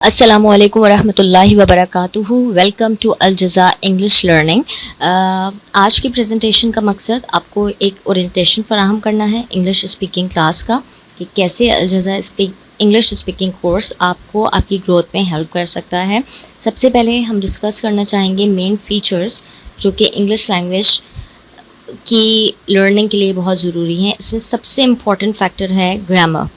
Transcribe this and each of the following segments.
अस्सलामुअलैकुम वरहमतुल्लाहि वबरकातुहू। Welcome to Al Jaza English learning. आज की प्रेजेंटेशन का मकसद आपको एक ओरिएंटेशन फराहम करना है इंग्लिश स्पीकिंग क्लास का, कि कैसे अल जज़ा इंग्लिश स्पीकिंग कोर्स आपको आपकी ग्रोथ में हेल्प कर सकता है। सबसे पहले हम डिस्कस करना चाहेंगे मेन फीचर्स जो कि इंग्लिश लैंग्वेज की लर्निंग के लिए बहुत ज़रूरी हैं। इसमें सबसे इम्पॉर्टेंट फैक्टर है ग्रामर।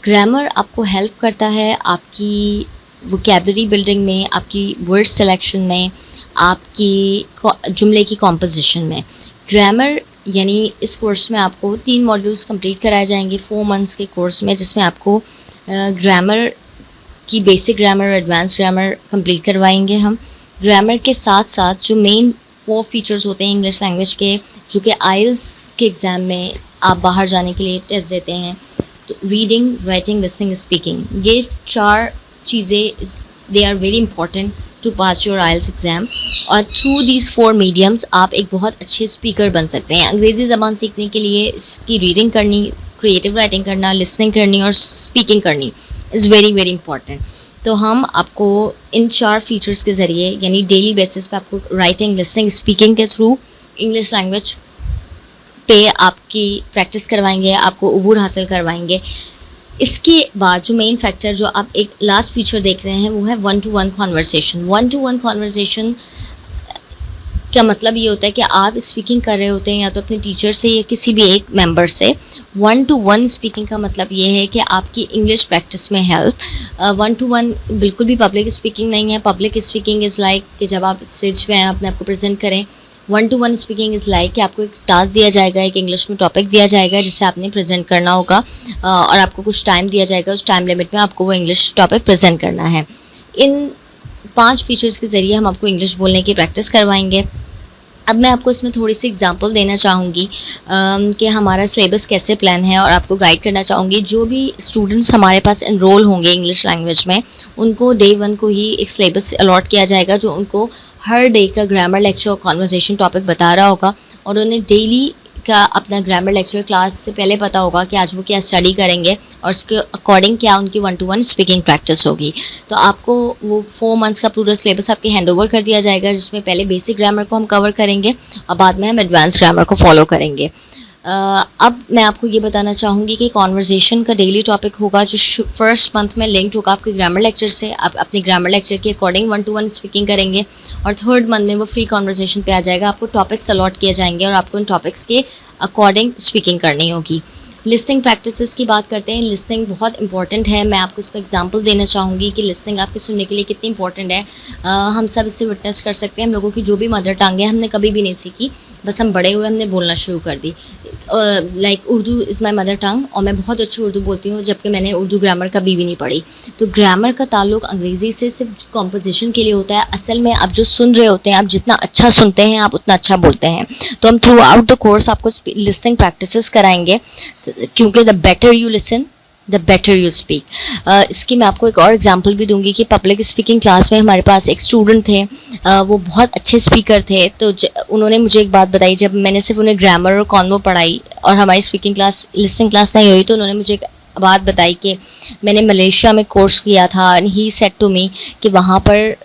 ग्रामर आपको हेल्प करता है आपकी वोकैबुलरी बिल्डिंग में, आपकी वर्ड सिलेक्शन में, आपकी जुमले की कॉम्पोजिशन में। ग्रामर यानी इस कोर्स में आपको 3 मॉड्यूल्स कंप्लीट कराए जाएंगे 4 मंथ्स के कोर्स में, जिसमें आपको ग्रामर की basic grammar, advance grammar complete करवाएंगे हम। ग्रामर के साथ साथ जो मेन 4 फीचर्स होते हैं इंग्लिश लैंग्वेज के, जो कि आइल्स के एग्ज़ाम में आप बाहर जाने के लिए टेस्ट देते हैं, तो रीडिंग, राइटिंग, लिसनिंग, स्पीकिंग, ये 4 चीज़ें they are very important to pass your IELTS exam. और थ्रू दीज 4 मीडियम्स आप एक बहुत अच्छे स्पीकर बन सकते हैं। अंग्रेज़ी ज़बान सीखने के लिए इसकी रीडिंग करनी, क्रिएटिव राइटिंग करना, लिसनिंग करनी और स्पीकिंग करनी इज़ वेरी वेरी इंपॉर्टेंट। तो हम आपको इन 4 फीचर्स के ज़रिए, यानी डेली बेसिस पे आपको राइटिंग, लिसनिंग, स्पीकिंग के थ्रू इंग्लिश लैंग्वेज पे आपकी प्रैक्टिस करवाएंगे, आपको उबूर हासिल करवाएंगे। इसके बाद जो मेन फैक्टर जो आप एक लास्ट फीचर देख रहे हैं वो है 1-to-1 कॉन्वर्सेशन। 1-to-1 कॉन्वर्सेशन का मतलब ये होता है कि आप स्पीकिंग कर रहे होते हैं या तो अपने टीचर से या किसी भी एक मेंबर से। 1-to-1 स्पीकिंग का मतलब ये है कि आपकी इंग्लिश प्रैक्टिस में हेल्प। 1-to-1 बिल्कुल भी पब्लिक स्पीकिंग नहीं है। पब्लिक स्पीकिंग इज़ लाइक कि जब आप स्टेज पे अपने आप को प्रेजेंट करें। 1-to-1 स्पीकिंग इज़ लाइक कि आपको एक टास्क दिया जाएगा, एक इंग्लिश में टॉपिक दिया जाएगा जिसे आपने प्रेजेंट करना होगा, और आपको कुछ टाइम दिया जाएगा, उस टाइम लिमिट में आपको वो इंग्लिश टॉपिक प्रेजेंट करना है। इन 5 फीचर्स के ज़रिए हम आपको इंग्लिश बोलने की प्रैक्टिस करवाएंगे। अब मैं आपको इसमें थोड़ी सी एग्जांपल देना चाहूँगी कि हमारा सिलेबस कैसे प्लान है, और आपको गाइड करना चाहूँगी। जो भी स्टूडेंट्स हमारे पास एनरोल होंगे इंग्लिश लैंग्वेज में, उनको डे 1 को ही एक सिलेबस अलॉट किया जाएगा जो उनको हर डे का ग्रामर लेक्चर और कॉन्वर्सेशन टॉपिक बता रहा होगा, और उन्हें डेली का अपना ग्रामर लेक्चर क्लास से पहले पता होगा कि आज वो क्या स्टडी करेंगे और उसके अकॉर्डिंग क्या उनकी 1-to-1 स्पीकिंग प्रैक्टिस होगी। तो आपको वो 4 मंथ्स का पूरा सिलेबस आपके हैंड ओवर कर दिया जाएगा, जिसमें पहले बेसिक ग्रामर को हम कवर करेंगे और बाद में हम एडवांस ग्रामर को फॉलो करेंगे। अब मैं आपको ये बताना चाहूँगी कि कॉन्वर्सेशन का डेली टॉपिक होगा जो फर्स्ट मंथ में लिंक्ड होगा आपके ग्रामर लेक्चर से। आप अपने ग्रामर लेक्चर के अकॉर्डिंग 1-to-1 स्पीकिंग करेंगे, और थर्ड मंथ में वो फ्री कॉन्वर्सेशन पे आ जाएगा। आपको टॉपिक्स अलॉट किए जाएंगे और आपको उन टॉपिक्स के अकॉर्डिंग स्पीकिंग करनी होगी। लिसनिंग प्रैक्टिसेस की बात करते हैं। लिसनिंग बहुत इंपॉर्टेंट है। मैं आपको इस पर एग्जांपल देना चाहूँगी कि लिसनिंग आपके सुनने के लिए कितनी इंपॉर्टेंट है। हम सब इससे विटनेस कर सकते हैं। हम लोगों की जो भी मदर टंग है हमने कभी भी नहीं सीखी, बस हम बड़े हुए हमने बोलना शुरू कर दी। Like Urdu is my mother tongue, और मैं बहुत अच्छी उर्दू बोलती हूँ, जबकि मैंने उर्दू ग्रामर कभी भी नहीं पढ़ी। तो ग्रामर का ताल्लुक अंग्रेज़ी से सिर्फ कॉम्पोजिशन के लिए होता है। असल में आप जो सुन रहे होते हैं, आप जितना अच्छा सुनते हैं आप उतना अच्छा बोलते हैं। तो हम थ्रू आउट द कोर्स आपको लिसनिंग प्रैक्टिसेस कराएंगे, क्योंकि the better you listen the better you speak. इसकी मैं आपको एक और एग्जांपल भी दूंगी कि पब्लिक स्पीकिंग क्लास में हमारे पास एक स्टूडेंट थे, वो बहुत अच्छे स्पीकर थे। तो उन्होंने मुझे एक बात बताई, जब मैंने सिर्फ उन्हें ग्रामर और कॉन्वो पढ़ाई और हमारी स्पीकिंग क्लास, लिसनिंग क्लास नहीं हुई, तो उन्होंने मुझे एक बात बताई कि मैंने मलेशिया में कोर्स किया था, and he said to me कि वहाँ पर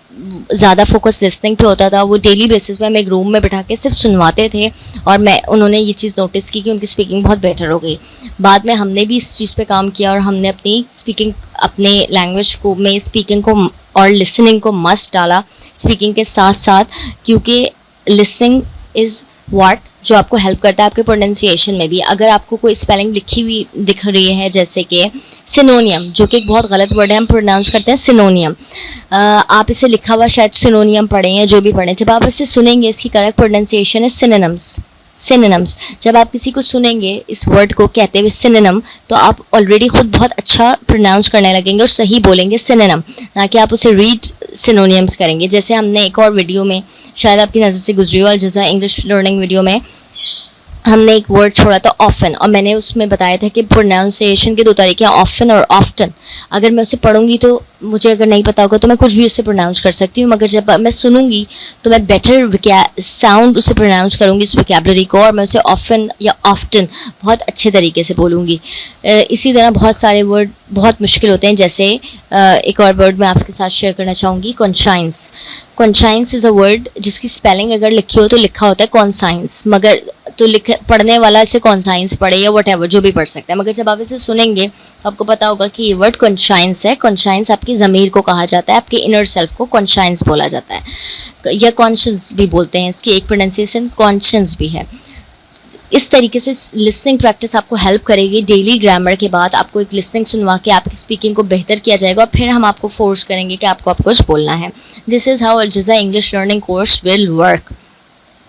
ज़्यादा फोकस लिसनिंग पे होता था। वो डेली बेसिस पे हमें एक रूम में बिठा के सिर्फ सुनवाते थे, और उन्होंने ये चीज़ नोटिस की कि उनकी स्पीकिंग बहुत बेटर हो गई। बाद में हमने भी इस चीज़ पे काम किया और हमने अपनी स्पीकिंग, अपने लैंग्वेज को में स्पीकिंग को और लिसनिंग को मस्ट डाला स्पीकिंग के साथ साथ, क्योंकि लिसनिंग इज़ व्हाट जो आपको हेल्प करता है आपके प्रोनाउंसिएशन में भी। अगर आपको कोई स्पेलिंग लिखी हुई दिख रही है, जैसे कि सिनोनियम, जो कि एक बहुत गलत वर्ड है, हम प्रोनाउंस करते हैं सिनोनियम। आप इसे लिखा हुआ शायद सिनोनियम पढ़ें या जो भी पढ़ें, जब आप इसे सुनेंगे इसकी करेक्ट प्रोनाउंसिएशन है सिनोनिम्स। सिनोनिम्स, जब आप किसी को सुनेंगे इस वर्ड को कहते हुए सिनोनिम, तो आप ऑलरेडी खुद बहुत अच्छा प्रोनाउंस करने लगेंगे और सही बोलेंगे सिनोनिम, ना कि आप उसे रीड सिनोनियम्स करेंगे। जैसे हमने एक और वीडियो में, शायद आपकी नज़र से गुजरी हो, अल जज़ा इंग्लिश लर्निंग वीडियो में, हमने एक वर्ड छोड़ा था ऑफन, और मैंने उसमें बताया था कि प्रोनाउंसिएशन के दो तरीके हैं, ऑफन और ऑफ्टन। अगर मैं उसे पढ़ूंगी तो मुझे अगर नहीं पता होगा तो मैं कुछ भी उससे प्रोनाउंस कर सकती हूँ, मगर जब मैं सुनूंगी तो मैं बेटर साउंड उसे प्रोनाउंस करूँगी इस वोकैबुलरी को, और मैं उसे ऑफन या ऑफ्टन बहुत अच्छे तरीके से बोलूँगी। इसी तरह बहुत सारे वर्ड बहुत मुश्किल होते हैं, जैसे एक और वर्ड मैं आपके साथ शेयर करना चाहूँगी, कॉन्शाइंस। कॉन्शाइंस इज़ अ वर्ड जिसकी स्पेलिंग अगर लिखी हो तो लिखा होता है कॉन्साइंस, मगर तो पढ़ने वाला इसे कॉन्साइंस पढ़े या वट जो भी पढ़ सकता है, मगर जब आप इसे सुनेंगे तो आपको पता होगा कि ये वर्ड कॉन्शाइंस है। कॉन्शाइंस आपकी ज़मीर को कहा जाता है, आपके इनर सेल्फ को कॉन्शाइंस बोला जाता है, या कॉन्शियस भी बोलते हैं, इसकी एक प्रोनाउंसिएशन कॉन्शियस भी है। इस तरीके से लिसनिंग प्रैक्टिस आपको हेल्प करेगी। डेली ग्रामर के बाद आपको एक लिसनिंग सुनवा के आपकी स्पीकिंग को बेहतर किया जाएगा, और फिर हम आपको फोर्स करेंगे कि आपको आप कुछ बोलना है। This is how Al Jaza English learning course will work.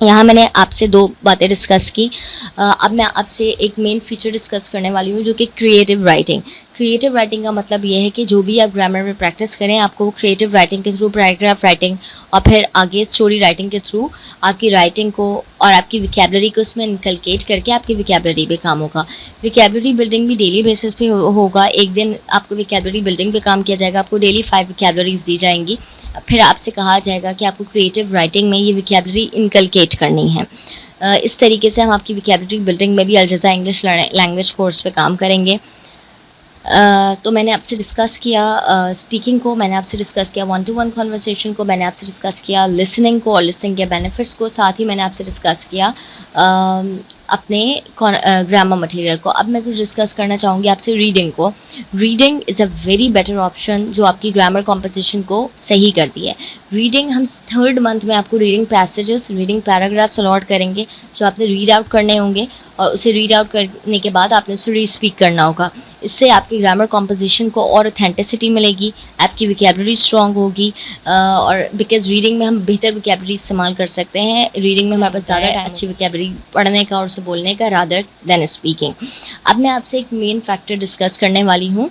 यहाँ मैंने आपसे दो बातें डिस्कस की। अब मैं आपसे एक मेन फीचर डिस्कस करने वाली हूँ, जो कि क्रिएटिव राइटिंग। क्रिएटिव राइटिंग का मतलब ये है कि जो भी आप ग्रामर में प्रैक्टिस करें, आपको क्रिएटिव राइटिंग के थ्रू, पैराग्राफ राइटिंग और फिर आगे स्टोरी राइटिंग के थ्रू आपकी राइटिंग को और आपकी विकैबुलरी को उसमें इनकलकेट करके आपकी विकैबुलरी पे काम होगा। विकैबुलरी बिल्डिंग भी डेली बेसिस पे होगा। एक दिन आपको विकैबुलरी बिल्डिंग पे काम किया जाएगा, आपको डेली 5 विकैबुलरीज दी जाएंगी, फिर आपसे कहा जाएगा कि आपको क्रिएटिव राइटिंग में ये विकैबुलरी इनकलकेट करनी है। इस तरीके से हम आपकी विकैबुलरी बिल्डिंग में भी अल-जज़ा इंग्लिश लैंग्वेज कोर्स पे काम करेंगे। तो मैंने आपसे डिस्कस किया स्पीकिंग को, मैंने आपसे डिस्कस किया 1 to 1 कन्वर्सेशन को, मैंने आपसे डिस्कस किया लिसनिंग को और लिसनिंग के बेनिफिट्स को, साथ ही मैंने आपसे डिस्कस किया अपने ग्रामर मटेरियल को। अब मैं कुछ डिस्कस करना चाहूँगी आपसे रीडिंग को। Reading is a very better option जो आपकी ग्रामर कॉम्पोजिशन को सही करती है। रीडिंग हम 3rd मंथ में आपको reading passages, reading paragraphs allot करेंगे, जो आपने रीड आउट करने होंगे, और उसे रीड आउट करने के बाद आपने उसे रीस्पीक करना होगा। इससे आपकी ग्रामर कॉम्पोजिशन को और ऑथेंटिसिटी मिलेगी, आपकी विकैबुलरी स्ट्रॉन्ग होगी, और बिकॉज रीडिंग में हम बेहतर विकैबुलरी इस्तेमाल कर सकते हैं। रीडिंग में हमारे पास ज़्यादा अच्छी विकैबुलरी पढ़ने का और उसे बोलने का, रादर देन स्पीकिंग। अब मैं आपसे एक मेन फैक्टर डिस्कस करने वाली हूँ,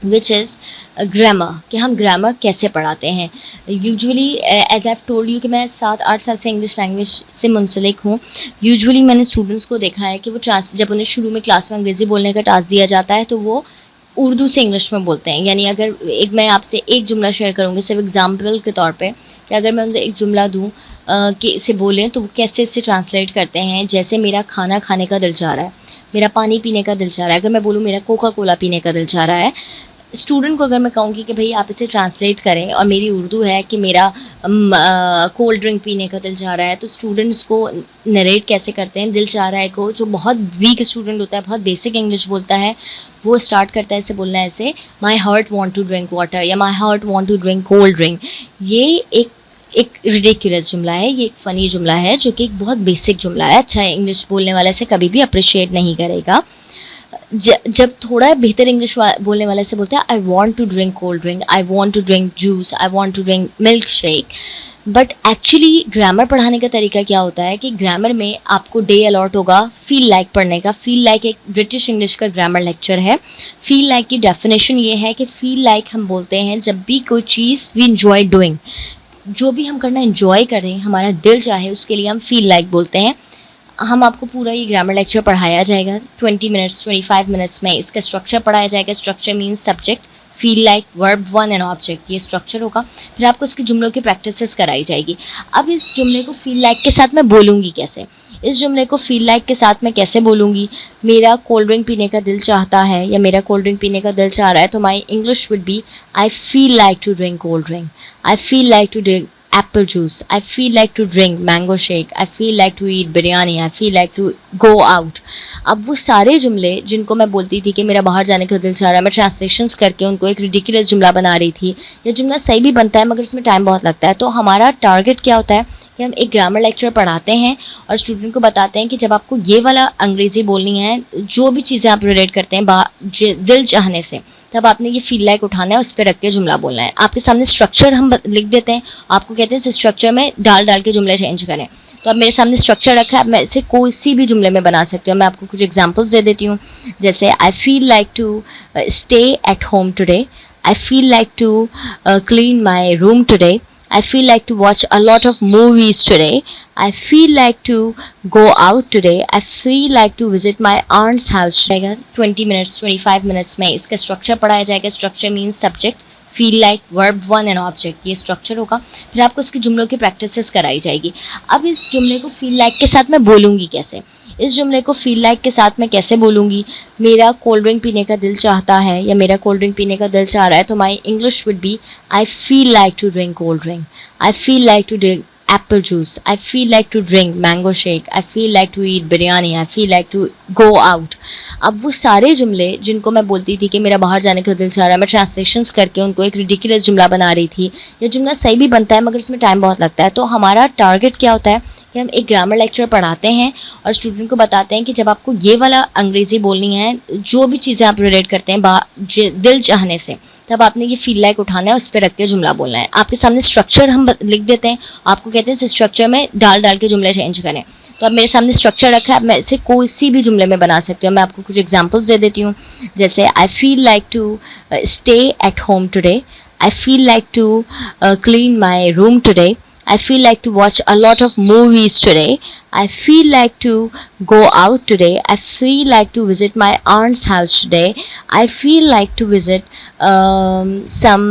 विच इज़ ग्रामर, कि हम ग्रामर कैसे पढ़ाते हैं। Usually as I have told you कि मैं 7-8 साल से इंग्लिश लैंग्वेज से मुंसलिक हूँ। यूजुअली मैंने स्टूडेंट्स को देखा है कि वो जब उन्हें शुरू में क्लास में अंग्रेज़ी बोलने का टास्क दिया जाता है तो वो उर्दू से इंग्लिश में बोलते हैं। यानी अगर मैं आपसे एक जुमला शेयर करूँगी सिर्फ एग्जाम्पल के तौर पे, कि अगर मैं उनसे एक जुमला दूँ कि इसे बोलें, तो वो कैसे इसे ट्रांसलेट करते हैं। जैसे मेरा खाना खाने का दिल चाह रहा है, मेरा पानी पीने का दिल चाह रहा है। अगर मैं बोलूँ मेरा कोका कोला पीने का दिल चाह रहा है, स्टूडेंट को अगर मैं कहूँगी कि भाई आप इसे ट्रांसलेट करें, और मेरी उर्दू है कि मेरा कोल्ड ड्रिंक पीने का दिल चाह रहा है, तो स्टूडेंट्स को नरेट कैसे करते हैं दिल चाह रहा है को। जो बहुत वीक स्टूडेंट होता है, बहुत बेसिक इंग्लिश बोलता है, वो स्टार्ट करता है ऐसे बोलना, ऐसे my heart want to drink water या my heart want to drink cold drink. ये एक रिडिकुलस जुमला है, ये एक फ़नी जुमला है, जो कि एक बहुत बेसिक जुमला है। अच्छा इंग्लिश बोलने वाले से कभी भी अप्रिशिएट नहीं करेगा। जब थोड़ा बेहतर इंग्लिश बोलने वाले से बोलते हैं I want to drink cold drink, I want to drink juice, I want to drink milk shake. But actually grammar पढ़ाने का तरीका क्या होता है कि ग्रामर में आपको डे अलॉट होगा फील लाइक पढ़ने का। फील लाइक एक ब्रिटिश इंग्लिश का ग्रामर लेक्चर है। फील लाइक की डेफिनेशन ये है कि फील लाइक हम बोलते हैं जब भी कोई चीज़ वी इंजॉय डूइंग, जो भी हम करना इंजॉय करें, हमारा दिल चाहे, उसके लिए हम फील लाइक बोलते हैं। हम आपको पूरा ये ग्रामर लेक्चर पढ़ाया जाएगा 20 मिनट्स 25 मिनट्स में। इसका स्ट्रक्चर पढ़ाया जाएगा। Structure means subject, feel like, verb 1 and object, ये स्ट्रक्चर होगा। फिर आपको इसके जुमलों की प्रैक्टिसेस कराई जाएगी। अब इस जुमले को फील लाइक के साथ मैं बोलूँगी कैसे, इस जुमले को फील लाइक के साथ मैं कैसे बोलूँगी। मेरा कोल्ड ड्रिंक पीने का दिल चाहता है या मेरा कोल्ड ड्रिंक पीने का दिल चाह रहा है, तो my English would be I feel like to drink cold drink, I feel like to drink apple juice, I feel like to drink mango shake, I feel like to eat biryani, I feel like to go out। अब वो सारे जुमले जिनको मैं बोलती थी कि मेरा बाहर जाने का दिल चाह रहा है, मैं ट्रांसलेशंस करके उनको एक रिडिकुलस जुमला बना रही थी। ये जुमला सही भी बनता है मगर इसमें टाइम बहुत लगता है। तो हमारा टारगेट क्या होता है कि हम एक ग्रामर लेक्चर पढ़ाते हैं और स्टूडेंट को बताते हैं कि जब आपको ये वाला अंग्रेज़ी बोलनी है, जो भी चीज़ें आप रिलेट करते हैं दिल चाहने से, तब आपने ये फील लाइक उठाना है, उस पर रख के जुमला बोलना है। आपके सामने स्ट्रक्चर हम लिख देते हैं, आपको कहते हैं इस स्ट्रक्चर में डाल के जुमले चेंज करें। तो अब मेरे सामने स्ट्रक्चर रखा है, अब मैं इसे कोई सी भी जुमले में बना सकती हूँ। मैं आपको कुछ एग्जांपल्स दे देती हूँ। जैसे I feel like to stay at home today, I feel like to clean my room today, I feel like to watch a lot of movies today. I feel like to go out today. I feel like to visit my aunt's house. 20 minutes 25 minutes में इसका structure पढ़ाया जाएगा. Structure means subject, feel like, verb one and object, ये structure होगा. फिर आपको इसके जुमलों की प्रैक्टिसेस कराई जाएगी. अब इस जुमले को फील लाइक के साथ मैं बोलूँगी कैसे? इस जुमले को फील लाइक के साथ मैं कैसे बोलूँगी? मेरा कोल्ड ड्रिंक पीने का दिल चाहता है या मेरा कोल्ड ड्रिंक पीने का दिल चाह रहा है, तो my English would be I feel like to drink cold drink, I feel like to drink apple juice, I feel like to drink mango shake, I feel like to eat biryani, I feel like to go out. अब वो सारे जुमले जिनको मैं बोलती थी कि मेरा बाहर जाने का दिल चाह रहा है, मैं ट्रांसलेशंस करके उनको एक रिडिकुलस जुमला बना रही थी. ये जुमला सही भी बनता है मगर इसमें टाइम बहुत लगता है. तो हमारा टारगेट क्या होता है कि हम एक ग्रामर लेक्चर पढ़ाते हैं और स्टूडेंट को बताते हैं कि जब आपको ये वाला अंग्रेज़ी बोलनी है, जो भी चीज़ें आप रिलेट करते हैं दिल चाहने से, तब आपने ये फील लाइक उठाना है और उस पर रख के जुमला बोलना है. आपके सामने स्ट्रक्चर हम लिख देते हैं, आपको कहते हैं इस स्ट्रक्चर में डाल के जुमले चेंज करें. तो अब मेरे सामने स्ट्रक्चर रखा है, मैं इसे कोई सी भी जुमले में बना सकती हूँ. मैं आपको कुछ एग्जांपल्स दे देती हूँ. जैसे I feel like to stay at home today, I feel like to clean my room today, I feel like to watch a lot of movies today. I feel like to go out today. I feel like to visit my aunt's house today. I feel like to visit some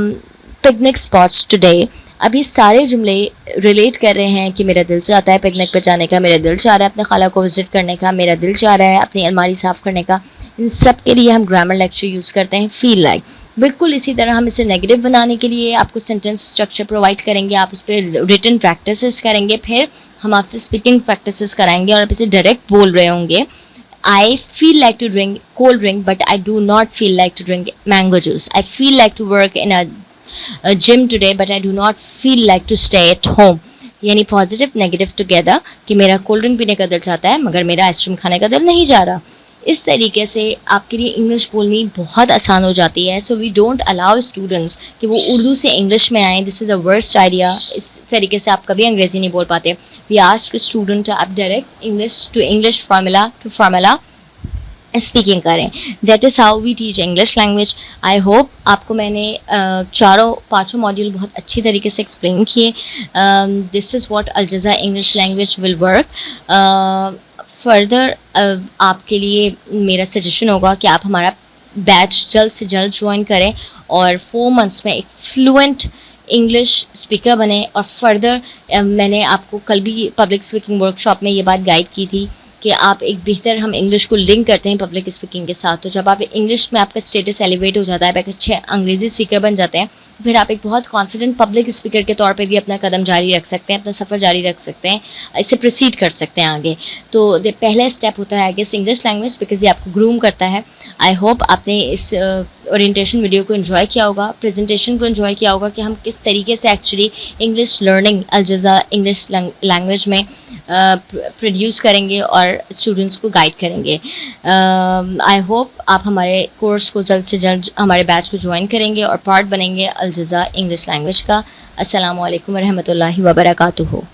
picnic spots today. अब ये सारे जुमले relate कर रहे हैं कि मेरा दिल चाहता है पिकनिक पे जाने का, मेरा दिल चाह रहा है अपने खाला को विज़िट करने का, मेरा दिल चाह रहा है अपनी अलमारी साफ़ करने का. इन सब के लिए हम ग्रामर लेक्चर यूज़ करते हैं फील लाइक. बिल्कुल इसी तरह हम इसे नेगेटिव बनाने के लिए आपको सेंटेंस स्ट्रक्चर प्रोवाइड करेंगे, आप उस पर रिटन प्रैक्टिसेस करेंगे, फिर हम आपसे स्पीकिंग प्रैक्टिसेस कराएंगे और आप इसे डायरेक्ट बोल रहे होंगे. I feel like to drink cold drink but I do not feel like to drink mango juice. I feel like to work in a gym today but I do not feel like to stay at home. यानी positive negative together कि मेरा cold drink पीने का दिल चाहता है मगर मेरा आइसक्रीम खाने का दिल नहीं जा रहा. इस तरीके से आपके लिए इंग्लिश बोलनी बहुत आसान हो जाती है. So we don't allow students कि वो उर्दू से इंग्लिश में आएँ. This is a worst idea. इस तरीके से आप कभी अंग्रेज़ी नहीं बोल पाते. वी आस्क स्टूडेंट आप direct English to English, formula to formula speaking करें. That is how we teach English language. I hope आपको मैंने चारों पाँचों मॉड्यूल बहुत अच्छी तरीके से एक्सप्लेन किए. This is what Al Jaza English language will work. Further आपके लिए मेरा सजेशन होगा कि आप हमारा बैच जल्द से जल्द ज्वाइन करें और 4 मंथ्स में एक फ्लुएंट इंग्लिश स्पीकर बने. और फर्दर मैंने आपको कल भी पब्लिक स्पीकिंग वर्कशॉप में ये बात गाइड की थी कि आप एक बेहतर हम इंग्लिश को लिंक करते हैं पब्लिक स्पीकिंग के साथ. तो जब आप इंग्लिश में आपका स्टेटस एलिवेट हो जाता है, आप एक अच्छे अंग्रेज़ी स्पीकर बन जाते हैं, तो फिर आप एक बहुत कॉन्फिडेंट पब्लिक स्पीकर के तौर पे भी अपना कदम जारी रख सकते हैं, अपना सफ़र जारी रख सकते हैं, इससे प्रोसीड कर सकते हैं आगे. तो पहला स्टेप होता है I guess English language, because ये आपको ग्रूम करता है. आई होप आपने इस ओरिएंटेशन वीडियो को एंजॉय किया होगा, प्रेजेंटेशन को एंजॉय किया होगा कि हम किस तरीके से एक्चुअली इंग्लिश लर्निंग अल जज़ा इंग्लिश लैंग्वेज में प्रोड्यूस करेंगे और स्टूडेंट्स को गाइड करेंगे. आई होप आप हमारे कोर्स को जल्द से जल्द हमारे बैच को ज्वाइन करेंगे और पार्ट बनेंगे अल जज़ा इंग्लिश लैंग्वेज का. अस्सलामु अलैकुम व रहमतुल्लाहि व बरकातुहू.